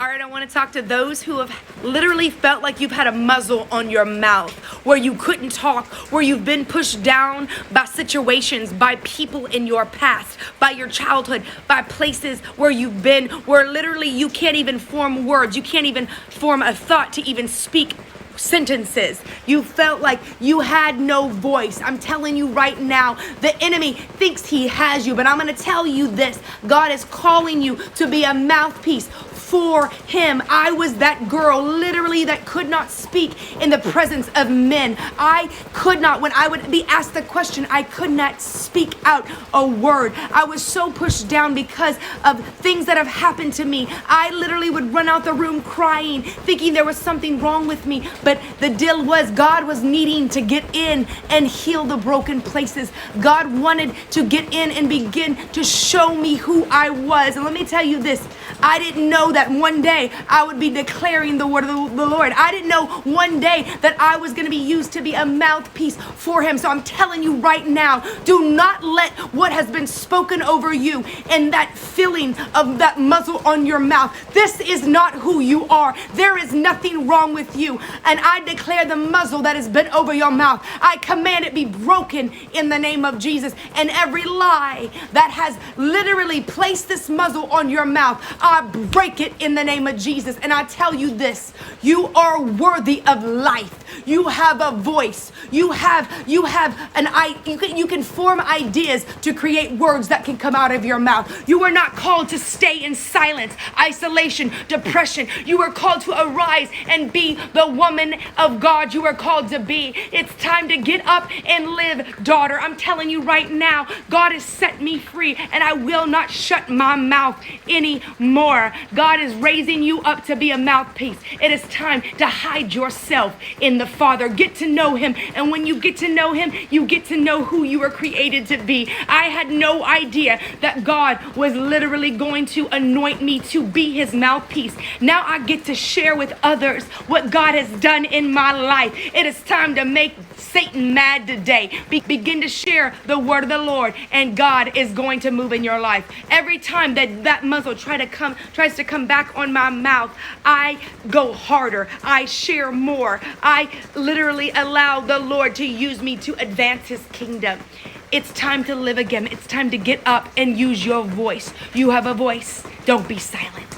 All right, I want to talk to those who have literally felt like you've had a muzzle on your mouth, where you couldn't talk, where you've been pushed down by situations, by people in your past, by your childhood, by places where you've been, where literally you can't even form words, you can't even form a thought to even speak sentences. You felt like you had no voice. I'm telling you right now, the enemy thinks he has you, but I'm going to tell you this. God is calling you to be a mouthpiece for him. I was that girl literally that could not speak in the presence of men. I could not, when I would be asked the question, I could not speak out a word. I was so pushed down because of things that have happened to me. I literally would run out the room crying, thinking there was something wrong with me. But the deal was God was needing to get in and heal the broken places. God wanted to get in and begin to show me who I was. And let me tell you this, I didn't know that one day I would be declaring the word of the Lord. I didn't know one day that I was going to be used to be a mouthpiece for him. So I'm telling you right now, do not let what has been spoken over you and that feeling of that muzzle on your mouth. This is not who you are. There is nothing wrong with you. And I declare the muzzle that has been over your mouth, I command it be broken in the name of Jesus. And every lie that has literally placed this muzzle on your mouth, I break it in the name of Jesus. And I tell you this, you are worthy of life. You have a voice. You can form ideas to create words that can come out of your mouth. You are not called to stay in silence, isolation, depression. You are called to arise and be the woman of God you are called to be. It's time to get up and live, daughter. I'm telling you right now, God has set me free and I will not shut my mouth anymore. God is raising you up to be a mouthpiece. It is time to hide yourself in the Father. Get to know him. And when you get to know him, you get to know who you were created to be. I had no idea that God was literally going to anoint me to be his mouthpiece. Now I get to share with others what God has done in my life. It is time to make Satan mad today. Begin to share the word of the Lord, and God is going to move in your life. Every time that muzzle tries to come back on my mouth, I go harder. I share more. I literally allow the Lord to use me to advance his kingdom. It's time to live again. It's time to get up and use your voice. You have a voice. Don't be silent.